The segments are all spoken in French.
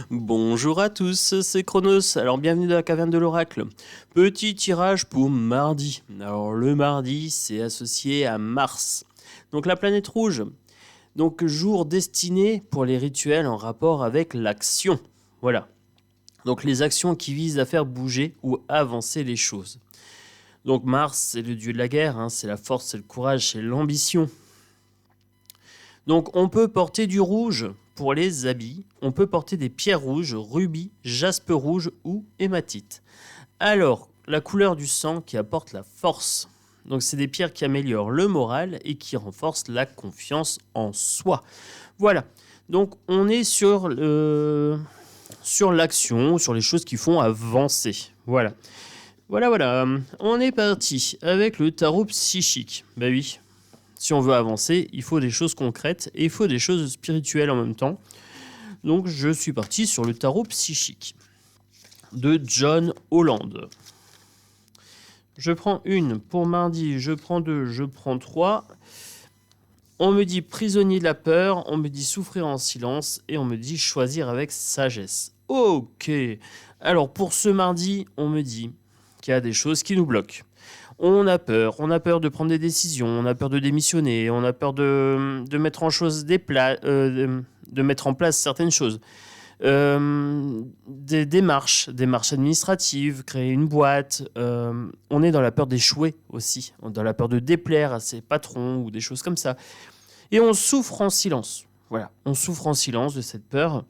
Bonjour à tous, c'est Chronos, alors bienvenue dans la caverne de l'oracle. Petit tirage pour mardi. Alors le mardi, c'est associé à Mars. Donc la planète rouge. Donc jour destiné pour les rituels en rapport avec l'action. Voilà. Donc les actions qui visent à faire bouger ou avancer les choses. Donc Mars, c'est le dieu de la guerre, c'est la force, c'est le courage, c'est l'ambition. Donc on peut porter du rouge pour les habits, on peut porter des pierres rouges, rubis, jaspe rouge ou hématite. Alors, la couleur du sang qui apporte la force. Donc c'est des pierres qui améliorent le moral et qui renforcent la confiance en soi. Voilà. Donc on est sur l'action, sur les choses qui font avancer. Voilà. Voilà. On est parti avec le tarot psychique. Bah oui. Si on veut avancer, il faut des choses concrètes et il faut des choses spirituelles en même temps. Donc je suis parti sur le tarot psychique de John Holland. Je prends une pour mardi, je prends deux, je prends trois. On me dit prisonnier de la peur, on me dit souffrir en silence et on me dit choisir avec sagesse. Ok. Alors pour ce mardi, on me dit qu'il y a des choses qui nous bloquent. On a peur de prendre des décisions, on a peur de démissionner, on a peur de mettre de mettre en place certaines choses. Des démarches administratives, créer une boîte. On est dans la peur d'échouer aussi, dans la peur de déplaire à ses patrons ou des choses comme ça. Et on souffre en silence. Voilà, on souffre en silence de cette peur.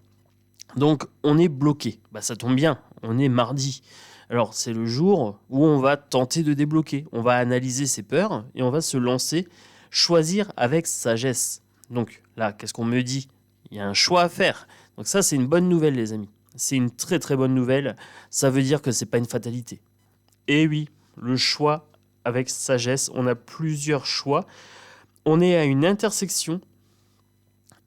Donc on est bloqué. Bah, ça tombe bien, on est mardi. Alors, c'est le jour où on va tenter de débloquer. On va analyser ses peurs et on va se lancer, choisir avec sagesse. Donc là, qu'est-ce qu'on me dit ? Il y a un choix à faire. Donc ça, c'est une bonne nouvelle, les amis. C'est une très très bonne nouvelle. Ça veut dire que c'est pas une fatalité. Et oui, le choix avec sagesse, on a plusieurs choix. On est à une intersection.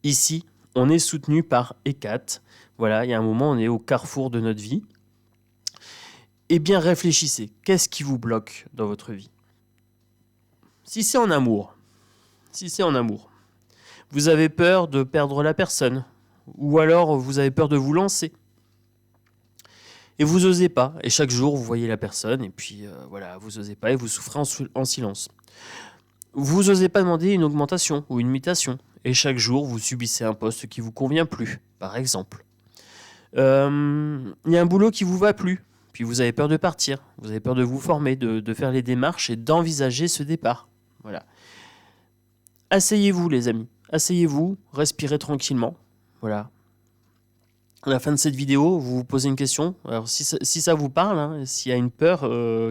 Ici, on est soutenu par Hécate. Voilà, il y a un moment, on est au carrefour de notre vie. Eh bien, réfléchissez. Qu'est-ce qui vous bloque dans votre vie ? Si c'est en amour, vous avez peur de perdre la personne, ou alors vous avez peur de vous lancer, et vous osez pas. Et chaque jour, vous voyez la personne, et puis voilà, vous osez pas, et vous souffrez en silence. Vous osez pas demander une augmentation ou une mutation, et chaque jour, vous subissez un poste qui vous convient plus, par exemple. Il y a un boulot qui vous va plus. Puis vous avez peur de partir, vous avez peur de vous former, de faire les démarches et d'envisager ce départ. Voilà. Asseyez-vous, les amis. Asseyez-vous, respirez tranquillement. Voilà. À la fin de cette vidéo, vous vous posez une question. Alors, si ça vous parle, s'il y a une peur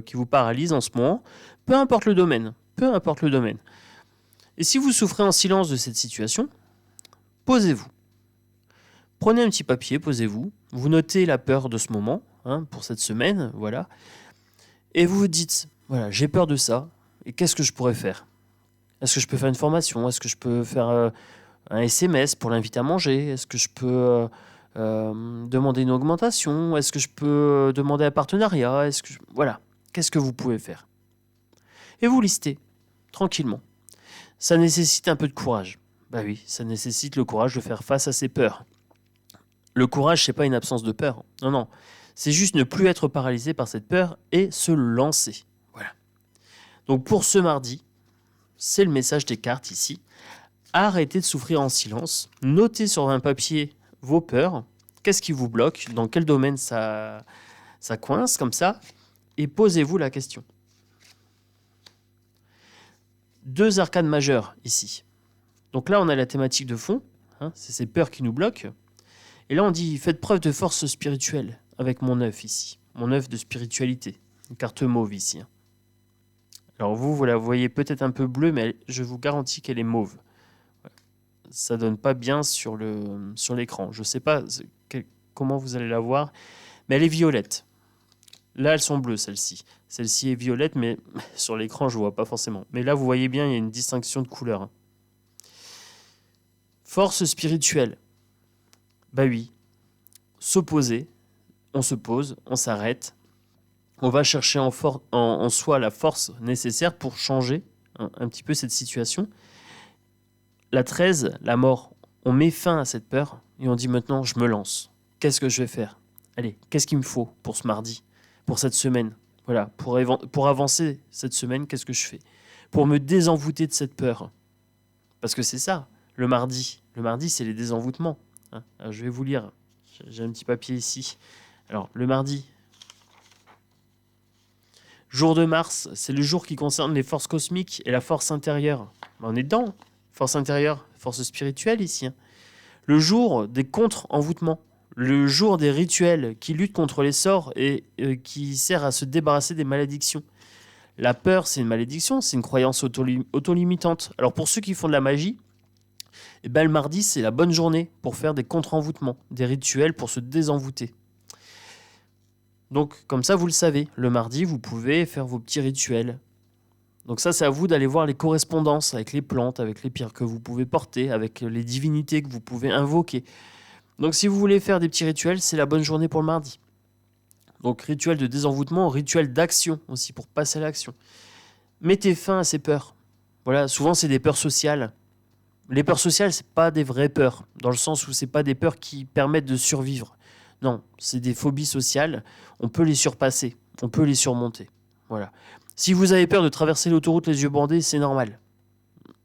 qui vous paralyse en ce moment, peu importe le domaine. Et si vous souffrez en silence de cette situation, posez-vous. Prenez un petit papier, posez-vous. Vous notez la peur de ce moment. Pour cette semaine, voilà. Et vous vous dites, voilà, j'ai peur de ça, et qu'est-ce que je pourrais faire ? Est-ce que je peux faire une formation ? Est-ce que je peux faire un SMS pour l'inviter à manger ? Est-ce que je peux demander une augmentation ? Est-ce que je peux demander un partenariat ? Voilà, qu'est-ce que vous pouvez faire ? Et vous listez, tranquillement. Ça nécessite un peu de courage. Bah oui, ça nécessite le courage de faire face à ses peurs. Le courage, c'est pas une absence de peur. Non. C'est juste ne plus être paralysé par cette peur et se lancer. Voilà. Donc pour ce mardi, c'est le message des cartes ici. Arrêtez de souffrir en silence. Notez sur un papier vos peurs. Qu'est-ce qui vous bloque ? Dans quel domaine ça coince comme ça ? Et posez-vous la question. 2 arcanes majeures ici. Donc là, on a la thématique de fond. C'est ces peurs qui nous bloquent. Et là, on dit, faites preuve de force spirituelle avec mon œuf ici. Mon œuf de spiritualité. Une carte mauve ici. Alors vous la voyez peut-être un peu bleue, mais je vous garantis qu'elle est mauve. Ça donne pas bien sur l'écran. Je sais pas comment vous allez la voir, mais elle est violette. Là, elles sont bleues, celle-ci. Celle-ci est violette, mais sur l'écran, je vois pas forcément. Mais là, vous voyez bien, il y a une distinction de couleurs. Force spirituelle. Bah oui. S'opposer. On se pose, on s'arrête. On va chercher en soi la force nécessaire pour changer un petit peu cette situation. La 13, la mort. On met fin à cette peur et on dit maintenant, je me lance. qu'est-ce que je vais faire? Allez, qu'est-ce qu'il me faut pour ce mardi, pour cette semaine? Voilà, pour avancer cette semaine, qu'est-ce que je fais? Pour me désenvoûter de cette peur. Parce que c'est ça, le mardi. Le mardi, c'est les désenvoûtements. Hein. Alors, je vais vous lire. J'ai un petit papier ici. Alors, le mardi. Jour de Mars, c'est le jour qui concerne les forces cosmiques et la force intérieure. On est dedans. Force intérieure, force spirituelle ici. Hein. Le jour des contre-envoûtements. Le jour des rituels qui luttent contre les sorts et qui sert à se débarrasser des malédictions. La peur, c'est une malédiction, c'est une croyance autolimitante. Alors pour ceux qui font de la magie, eh ben, le mardi, c'est la bonne journée pour faire des contre-envoûtements, des rituels pour se désenvoûter. Donc comme ça, vous le savez, le mardi, vous pouvez faire vos petits rituels. Donc ça, c'est à vous d'aller voir les correspondances avec les plantes, avec les pierres que vous pouvez porter, avec les divinités que vous pouvez invoquer. Donc si vous voulez faire des petits rituels, c'est la bonne journée pour le mardi. Donc rituel de désenvoûtement, rituel d'action aussi pour passer à l'action. Mettez fin à ces peurs. Voilà, souvent c'est des peurs sociales. Les peurs sociales, c'est pas des vraies peurs, dans le sens où c'est pas des peurs qui permettent de survivre. Non, c'est des phobies sociales. On peut les surpasser, on peut les surmonter. Voilà. Si vous avez peur de traverser l'autoroute les yeux bandés, c'est normal.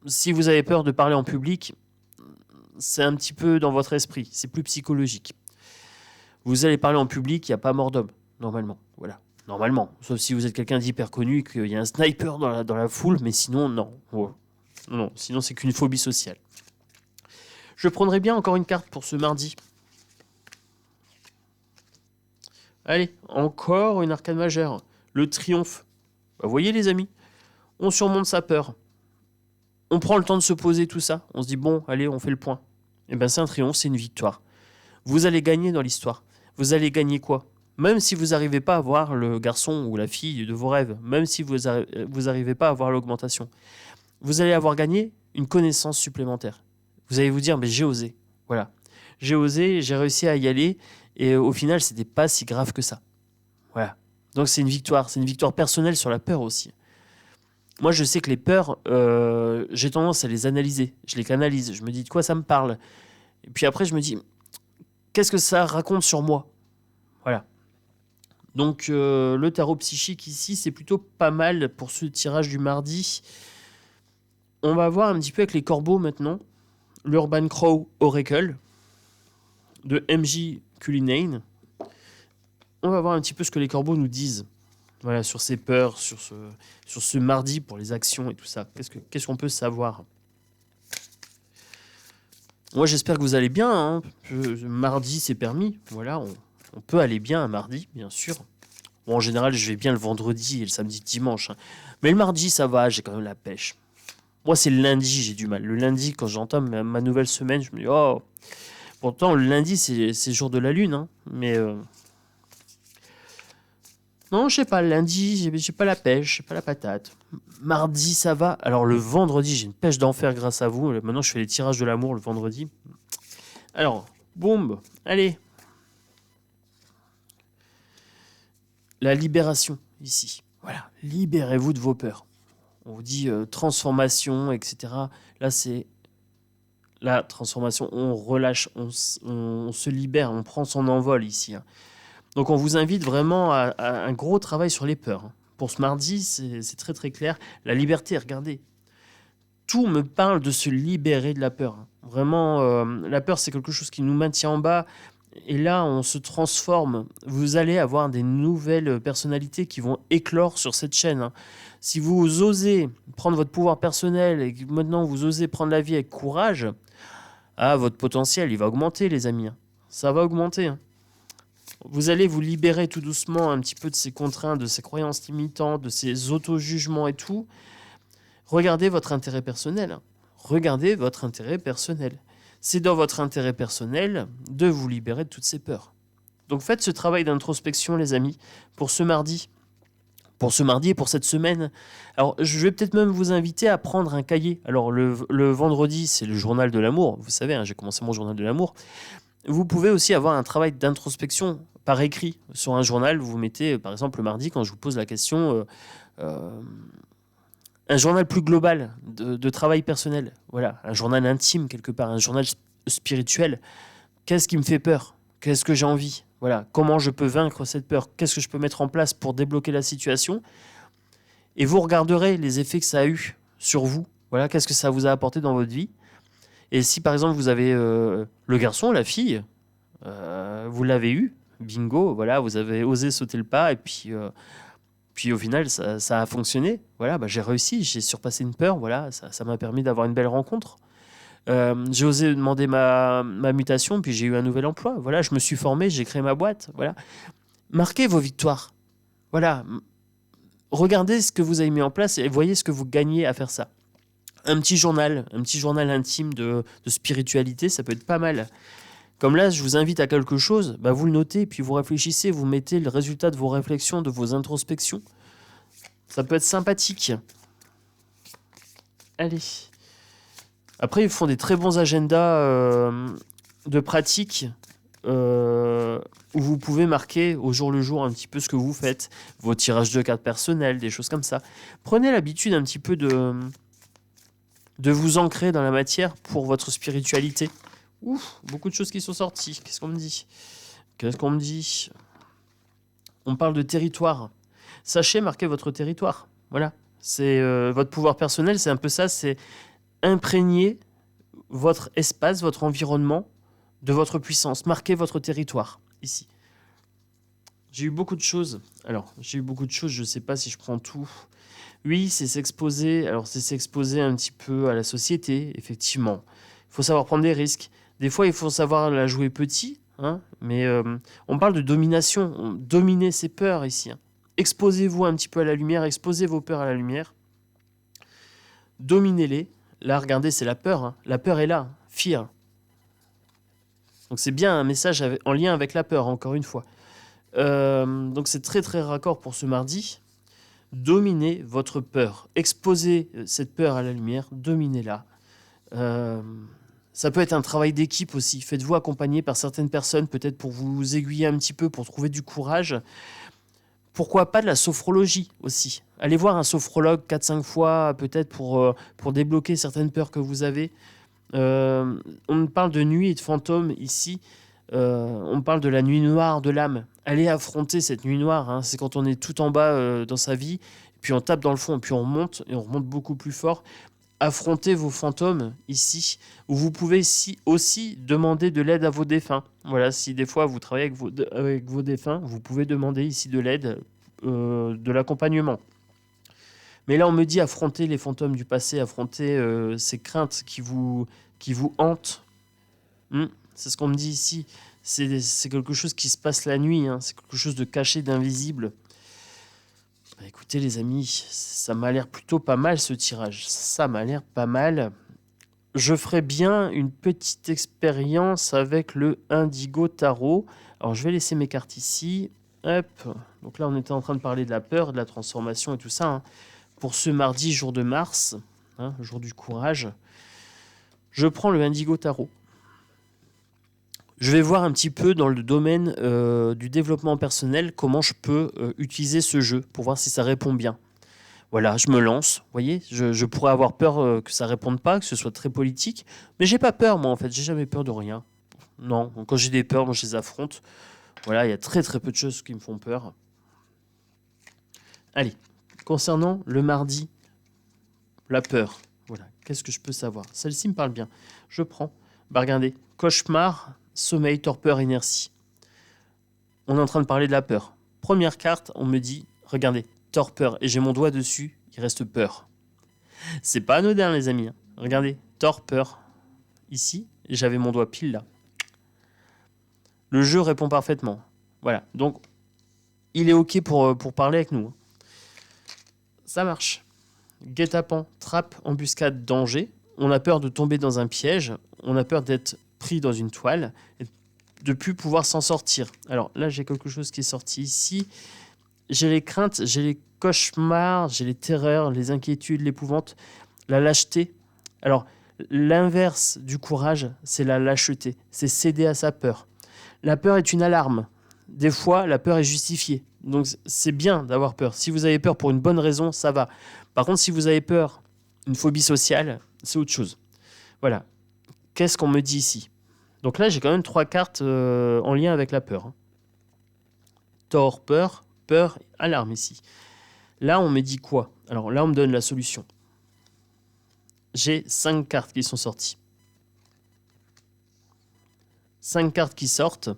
Si vous avez peur de parler en public, c'est un petit peu dans votre esprit, c'est plus psychologique. Vous allez parler en public, il n'y a pas mort d'homme, normalement. Voilà. Normalement. Sauf si vous êtes quelqu'un d'hyper connu et qu'il y a un sniper dans la foule, mais sinon, non. Oh. Non, sinon c'est qu'une phobie sociale. Je prendrai bien encore une carte pour ce mardi. Allez, encore une arcane majeure. Le triomphe. Vous voyez les amis, on surmonte sa peur. On prend le temps de se poser tout ça. On se dit bon, allez, on fait le point. Et bien c'est un triomphe, c'est une victoire. Vous allez gagner dans l'histoire. Vous allez gagner quoi? Même si vous n'arrivez pas à voir le garçon ou la fille de vos rêves, même si vous n'arrivez pas à voir l'augmentation, vous allez avoir gagné une connaissance supplémentaire. Vous allez vous dire, mais j'ai osé. Voilà. J'ai osé, j'ai réussi à y aller, et au final, c'était pas si grave que ça. Voilà. Donc c'est une victoire personnelle sur la peur aussi. Moi, je sais que les peurs, j'ai tendance à les analyser. Je les canalise. Je me dis de quoi ça me parle. Et puis après, je me dis, qu'est-ce que ça raconte sur moi? Voilà. Donc, le tarot psychique ici, c'est plutôt pas mal pour ce tirage du mardi. On va voir un petit peu avec les corbeaux maintenant. L'Urban Crow Oracle de MJ Cullinane. On va voir un petit peu ce que les corbeaux nous disent. Voilà, sur ces peurs, sur ce mardi pour les actions et tout ça. Qu'est-ce qu'on peut savoir? Moi, j'espère que vous allez bien. Hein. Mardi, c'est permis. Voilà, on peut aller bien un mardi, bien sûr. Bon, en général, je vais bien le vendredi et le samedi, dimanche. Hein. Mais le mardi, ça va, j'ai quand même la pêche. Moi, c'est le lundi, j'ai du mal. Le lundi, quand j'entame ma nouvelle semaine, je me dis, oh. Pourtant, le lundi, c'est le jour de la lune. Hein. Mais... non, je sais pas, lundi, j'ai pas la pêche, j'ai pas la patate. Mardi, ça va. Alors le vendredi, j'ai une pêche d'enfer grâce à vous. Maintenant, je fais les tirages de l'amour le vendredi. Alors, boum, allez. La libération, ici. Voilà, libérez-vous de vos peurs. On vous dit transformation, etc. Là, c'est la transformation. On relâche, on se libère, on prend son envol ici. Hein. Donc on vous invite vraiment à un gros travail sur les peurs. Pour ce mardi, c'est très très clair. La liberté, regardez. Tout me parle de se libérer de la peur. Vraiment, la peur, c'est quelque chose qui nous maintient en bas. Et là, on se transforme. Vous allez avoir des nouvelles personnalités qui vont éclore sur cette chaîne. Si vous osez prendre votre pouvoir personnel et que maintenant vous osez prendre la vie avec courage, votre potentiel, il va augmenter, les amis. Ça va augmenter. Vous allez vous libérer tout doucement un petit peu de ces contraintes, de ces croyances limitantes, de ces auto-jugements et tout. Regardez votre intérêt personnel. Regardez votre intérêt personnel. C'est dans votre intérêt personnel de vous libérer de toutes ces peurs. Donc faites ce travail d'introspection, les amis, pour ce mardi. Pour ce mardi et pour cette semaine. Alors, je vais peut-être même vous inviter à prendre un cahier. Alors, le vendredi, c'est le journal de l'amour. Vous savez, j'ai commencé mon journal de l'amour. Vous pouvez aussi avoir un travail d'introspection par écrit sur un journal. Vous mettez, par exemple, le mardi, quand je vous pose la question, un journal plus global de travail personnel. Voilà, un journal intime quelque part, un journal spirituel. Qu'est-ce qui me fait peur? Qu'est-ce que j'ai envie? Voilà, comment je peux vaincre cette peur? Qu'est-ce que je peux mettre en place pour débloquer la situation? Et vous regarderez les effets que ça a eu sur vous. Voilà, qu'est-ce que ça vous a apporté dans votre vie? Et si par exemple vous avez le garçon, la fille, vous l'avez eu, bingo, voilà, vous avez osé sauter le pas et puis au final ça a fonctionné. Voilà, j'ai réussi, j'ai surpassé une peur, voilà, ça m'a permis d'avoir une belle rencontre. J'ai osé demander ma mutation, puis j'ai eu un nouvel emploi. Voilà, je me suis formé, j'ai créé ma boîte. Voilà, marquez vos victoires. Voilà, regardez ce que vous avez mis en place et voyez ce que vous gagnez à faire ça. Un petit journal intime de spiritualité, ça peut être pas mal. Comme là, je vous invite à quelque chose, vous le notez, puis vous réfléchissez, vous mettez le résultat de vos réflexions, de vos introspections. Ça peut être sympathique. Allez. Après, ils font des très bons agendas de pratique où vous pouvez marquer au jour le jour un petit peu ce que vous faites, vos tirages de cartes personnelles, des choses comme ça. Prenez l'habitude un petit peu de vous ancrer dans la matière pour votre spiritualité. Ouf, beaucoup de choses qui sont sorties. Qu'est-ce qu'on me dit? On parle de territoire. Sachez marquer votre territoire. Voilà. C'est votre pouvoir personnel, c'est un peu ça, c'est imprégner votre espace, votre environnement de votre puissance. Marquez votre territoire, ici. J'ai eu beaucoup de choses. Je ne sais pas si je prends tout. Oui, c'est s'exposer. Alors, c'est s'exposer un petit peu à la société, effectivement. Il faut savoir prendre des risques. Des fois, il faut savoir la jouer petit, mais on parle de domination. Dominez ses peurs ici. Exposez-vous un petit peu à la lumière, exposez vos peurs à la lumière. Dominez-les. Là, regardez, c'est la peur. La peur est là. Fear. Donc, c'est bien un message en lien avec la peur, encore une fois. Donc, c'est très, très raccord pour ce mardi. Dominez votre peur. Exposez cette peur à la lumière. Dominez-la. Ça peut être un travail d'équipe aussi. Faites-vous accompagner par certaines personnes, peut-être pour vous aiguiller un petit peu, pour trouver du courage. Pourquoi pas de la sophrologie aussi? Allez voir un sophrologue 4-5 fois, peut-être pour débloquer certaines peurs que vous avez. On parle de nuit et de fantômes ici. On parle de la nuit noire de l'âme. Allez affronter cette nuit noire. C'est quand on est tout en bas dans sa vie, puis on tape dans le fond, et puis on remonte, et on remonte beaucoup plus fort. Affrontez vos fantômes ici, où vous pouvez aussi demander de l'aide à vos défunts. Voilà, si des fois vous travaillez avec vos défunts, vous pouvez demander ici de l'aide, de l'accompagnement. Mais là, on me dit affronter les fantômes du passé, affronter ces craintes qui vous hantent. C'est ce qu'on me dit ici. C'est quelque chose qui se passe la nuit, c'est quelque chose de caché, d'invisible. Écoutez les amis, ça m'a l'air plutôt pas mal ce tirage. Ça m'a l'air pas mal. Je ferai bien une petite expérience avec le Indigo Tarot. Alors je vais laisser mes cartes ici. Hop. Donc là on était en train de parler de la peur, de la transformation et tout ça. Pour ce mardi, jour de Mars, jour du courage. Je prends le Indigo Tarot. Je vais voir un petit peu dans le domaine du développement personnel comment je peux utiliser ce jeu pour voir si ça répond bien. Voilà, je me lance. Vous voyez, je pourrais avoir peur que ça réponde pas, que ce soit très politique, mais j'ai pas peur moi en fait. J'ai jamais peur de rien. Non, donc, quand j'ai des peurs, moi je les affronte. Voilà, il y a très très peu de choses qui me font peur. Allez, concernant le mardi, la peur. Voilà, qu'est-ce que je peux savoir? Celle-ci me parle bien. Je prends. Regardez, cauchemar. Sommeil, torpeur, inertie. On est en train de parler de la peur. Première carte, on me dit, regardez, torpeur, et j'ai mon doigt dessus, il reste peur. C'est pas anodin les amis. Regardez, torpeur, ici, et j'avais mon doigt pile là. Le jeu répond parfaitement. Voilà, donc il est ok pour parler avec nous. Ça marche. Guet-apens, trappe, embuscade, danger. On a peur de tomber dans un piège, on a peur d'être pris dans une toile et de plus pouvoir s'en sortir. Alors là, j'ai quelque chose qui est sorti ici. J'ai les craintes, j'ai les cauchemars, j'ai les terreurs, les inquiétudes, l'épouvante, la lâcheté. Alors, l'inverse du courage, c'est la lâcheté. C'est céder à sa peur. La peur est une alarme. Des fois, la peur est justifiée. Donc, c'est bien d'avoir peur. Si vous avez peur pour une bonne raison, ça va. Par contre, si vous avez peur, une phobie sociale, c'est autre chose. Voilà. Qu'est-ce qu'on me dit ici? Donc là, j'ai quand même 3 cartes en lien avec la peur. Tort, peur, peur, alarme ici. Là, on me dit quoi? Alors là, on me donne la solution. J'ai 5 cartes qui sont sorties. 5 cartes qui sortent.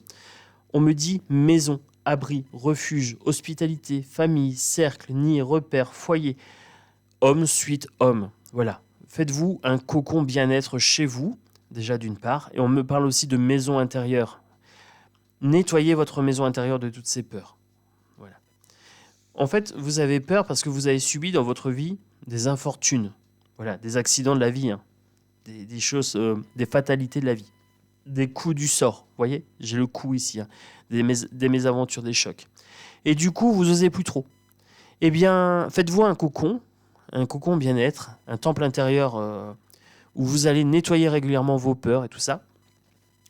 On me dit maison, abri, refuge, hospitalité, famille, cercle, nid, repère, foyer. Homme, suite, homme. Voilà. Faites-vous un cocon bien-être chez vous, déjà d'une part. Et on me parle aussi de maison intérieure. Nettoyez votre maison intérieure de toutes ces peurs. Voilà. En fait, vous avez peur parce que vous avez subi dans votre vie des infortunes. Voilà, des accidents de la vie. Des choses, des fatalités de la vie. Des coups du sort. Vous voyez, j'ai le coup ici. Des mésaventures, des chocs. Et du coup, vous osez plus trop. Eh bien, faites-vous un cocon bien-être, un temple intérieur où vous allez nettoyer régulièrement vos peurs et tout ça,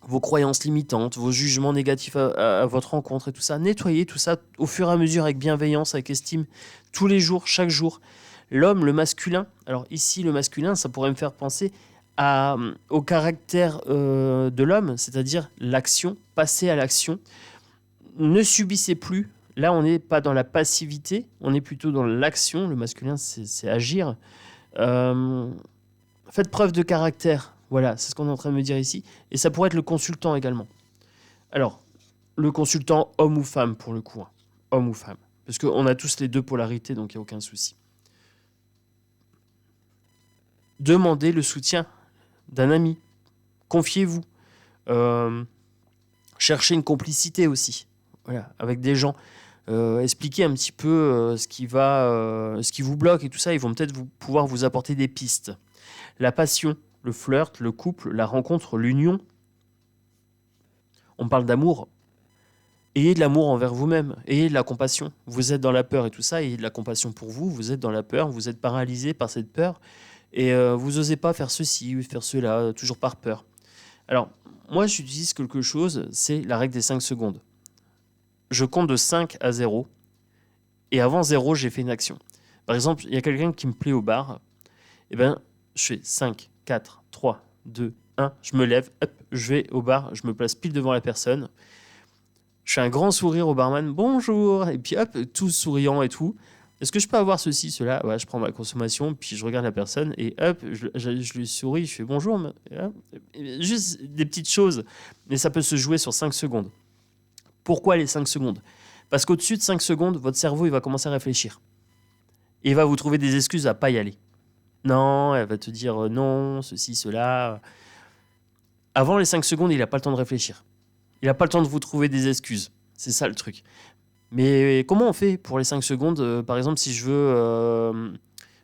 vos croyances limitantes, vos jugements négatifs à votre rencontre et tout ça. Nettoyez tout ça au fur et à mesure avec bienveillance, avec estime, tous les jours, chaque jour. L'homme, le masculin, alors ici le masculin, ça pourrait me faire penser au caractère de l'homme, c'est-à-dire l'action, passer à l'action. Ne subissez plus. Là, on n'est pas dans la passivité, on est plutôt dans l'action. Le masculin, c'est agir. Faites preuve de caractère. Voilà, c'est ce qu'on est en train de me dire ici. Et ça pourrait être le consultant également. Alors, le consultant homme ou femme, pour le coup. Homme ou femme. Parce qu'on a tous les deux polarités, donc il n'y a aucun souci. Demandez le soutien d'un ami. Confiez-vous. Cherchez une complicité aussi. Voilà, avec des gens. Expliquez un petit peu ce qui vous bloque et tout ça. Ils vont peut-être pouvoir vous apporter des pistes. La passion, le flirt, le couple, la rencontre, l'union. On parle d'amour. Ayez de l'amour envers vous-même. Ayez de la compassion. Vous êtes dans la peur et tout ça. Ayez de la compassion pour vous. Vous êtes dans la peur. Vous êtes paralysé par cette peur. Et vous n'osez pas faire ceci ou faire cela, toujours par peur. Alors, moi, j'utilise quelque chose, c'est la règle des 5 secondes. Je compte de 5 à 0. Et avant 0, j'ai fait une action. Par exemple, il y a quelqu'un qui me plaît au bar. Eh bien, je fais 5, 4, 3, 2, 1. Je me lève, hop, je vais au bar, je me place pile devant la personne. Je fais un grand sourire au barman. Bonjour. Et puis hop, tout souriant et tout. Est-ce que je peux avoir ceci, cela? Ouais, je prends ma consommation, puis je regarde la personne et hop, je lui souris, je fais bonjour. Juste des petites choses. Mais ça peut se jouer sur 5 secondes. Pourquoi les 5 secondes? Parce qu'au-dessus de 5 secondes, votre cerveau il va commencer à réfléchir. Et il va vous trouver des excuses à pas y aller. Non, elle va te dire non, ceci, cela. Avant les 5 secondes, il n'a pas le temps de réfléchir. Il n'a pas le temps de vous trouver des excuses. C'est ça le truc. Mais comment on fait pour les 5 secondes par exemple, si je veux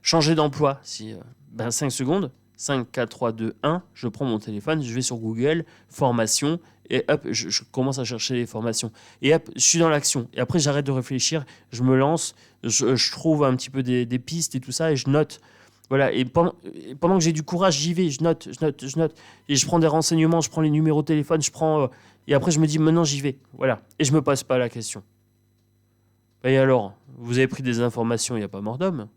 changer d'emploi 5 secondes, 5, 4, 3, 2, 1, je prends mon téléphone, je vais sur Google, formation, et hop, je commence à chercher les formations. Et hop, je suis dans l'action. Et après, j'arrête de réfléchir, je me lance, je trouve un petit peu des pistes et tout ça, et je note. Voilà, et pendant que j'ai du courage, j'y vais, je note. Et je prends des renseignements, je prends les numéros de téléphone, et après, je me dis, maintenant, j'y vais. Voilà, et je me pose pas la question. Et alors, vous avez pris des informations, il n'y a pas mort d'homme.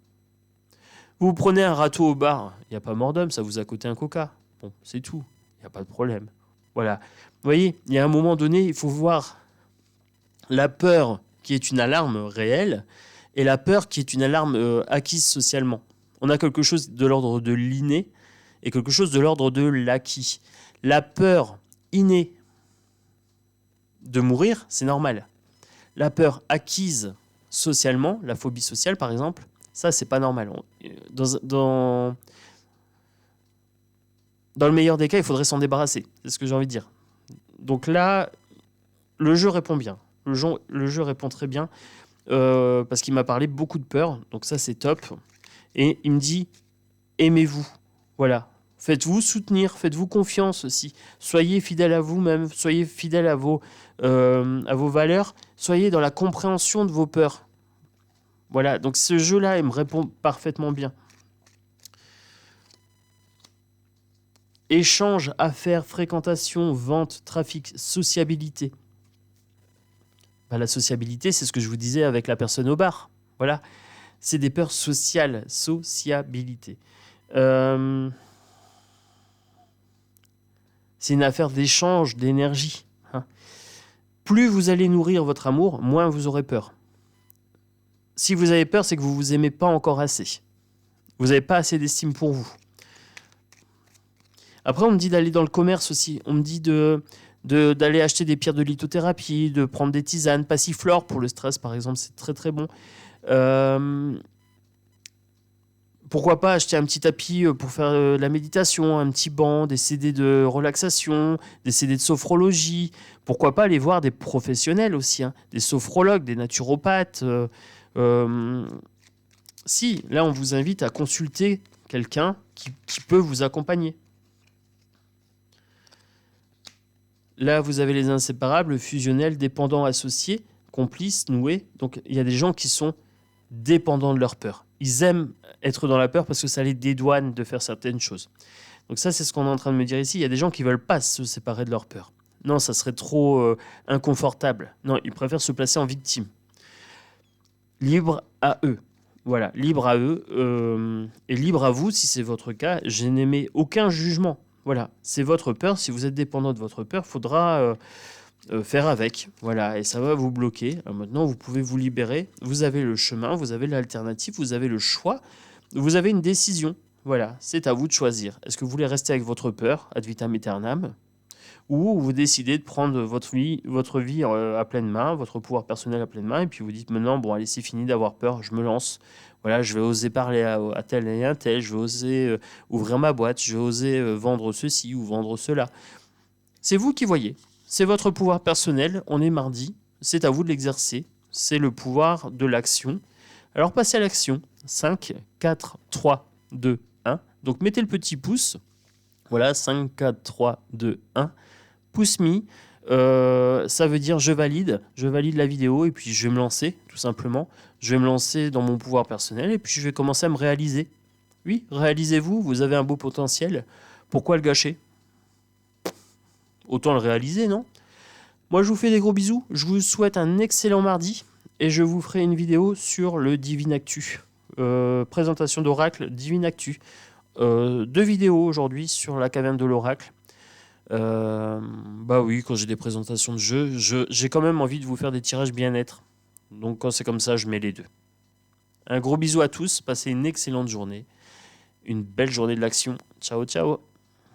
Vous prenez un râteau au bar, il n'y a pas mort d'homme, ça vous a coûté un coca. Bon, c'est tout, il n'y a pas de problème. Voilà. Vous voyez, il y a un moment donné, il faut voir la peur qui est une alarme réelle et la peur qui est une alarme acquise socialement. On a quelque chose de l'ordre de l'inné et quelque chose de l'ordre de l'acquis. La peur innée de mourir, c'est normal. La peur acquise socialement, la phobie sociale par exemple, ça c'est pas normal. Dans le meilleur des cas, il faudrait s'en débarrasser. C'est ce que j'ai envie de dire. Donc là, le jeu répond bien. Le jeu répond très bien parce qu'il m'a parlé beaucoup de peur. Donc ça c'est top. Et il me dit, aimez-vous. Voilà. Faites-vous soutenir, faites-vous confiance aussi. Soyez fidèle à vous-même, soyez fidèle à vos valeurs, soyez dans la compréhension de vos peurs. Voilà, donc ce jeu-là, il me répond parfaitement bien. Échange, affaires, fréquentation, vente, trafic, sociabilité. La sociabilité, c'est ce que je vous disais avec la personne au bar. Voilà, c'est des peurs sociales, sociabilité. C'est une affaire d'échange, d'énergie. Hein. Plus vous allez nourrir votre amour, moins vous aurez peur. Si vous avez peur, c'est que vous ne vous aimez pas encore assez. Vous n'avez pas assez d'estime pour vous. Après, on me dit d'aller dans le commerce aussi. On me dit d'aller acheter des pierres de lithothérapie, de prendre des tisanes, passiflore pour le stress, par exemple, c'est très très bon. Pourquoi pas acheter un petit tapis pour faire de la méditation, un petit banc, des CD de relaxation, des CD de sophrologie. Pourquoi pas aller voir des professionnels aussi, hein, des sophrologues, des naturopathes. Si, là, on vous invite à consulter quelqu'un qui peut vous accompagner. Là, vous avez les inséparables, fusionnels, dépendants, associés, complices, noués. Donc, il y a des gens qui sont dépendants de leur peur. Ils aiment être dans la peur parce que ça les dédouane de faire certaines choses. Donc ça, c'est ce qu'on est en train de me dire ici. Il y a des gens qui ne veulent pas se séparer de leur peur. Non, ça serait trop inconfortable. Non, ils préfèrent se placer en victime. Libre à eux. Voilà, libre à eux. Et libre à vous, si c'est votre cas. Je n'émets aucun jugement. Voilà, c'est votre peur. Si vous êtes dépendant de votre peur, il faudra faire avec. Voilà, et ça va vous bloquer. Alors maintenant, vous pouvez vous libérer. Vous avez le chemin, vous avez l'alternative, vous avez le choix. Vous avez une décision. Voilà, c'est à vous de choisir. Est-ce que vous voulez rester avec votre peur, ad vitam aeternam, ou vous décidez de prendre votre vie à pleine main, votre pouvoir personnel à pleine main, et puis vous dites maintenant, bon allez, c'est fini d'avoir peur, je me lance. Voilà, je vais oser parler à tel et un tel, je vais oser ouvrir ma boîte, je vais oser vendre ceci ou vendre cela. C'est vous qui voyez. C'est votre pouvoir personnel, on est mardi, c'est à vous de l'exercer. C'est le pouvoir de l'action. Alors passez à l'action. 5, 4, 3, 2, 1. Donc mettez le petit pouce. Voilà, 5, 4, 3, 2, 1. Pouce me. Ça veut dire je valide la vidéo et puis je vais me lancer, tout simplement. Je vais me lancer dans mon pouvoir personnel et puis je vais commencer à me réaliser. Oui, réalisez-vous, vous avez un beau potentiel. Pourquoi le gâcher ? Autant le réaliser, non ? Moi, je vous fais des gros bisous. Je vous souhaite un excellent mardi et je vous ferai une vidéo sur le Divine Actu. Présentation d'Oracle, Divine Actu. 2 vidéos aujourd'hui sur la caverne de l'Oracle. Bah oui, quand j'ai des présentations de jeux, j'ai quand même envie de vous faire des tirages bien-être. Donc quand c'est comme ça, je mets les deux. Un gros bisou à tous, passez une excellente journée. Une belle journée de l'action. Ciao, ciao.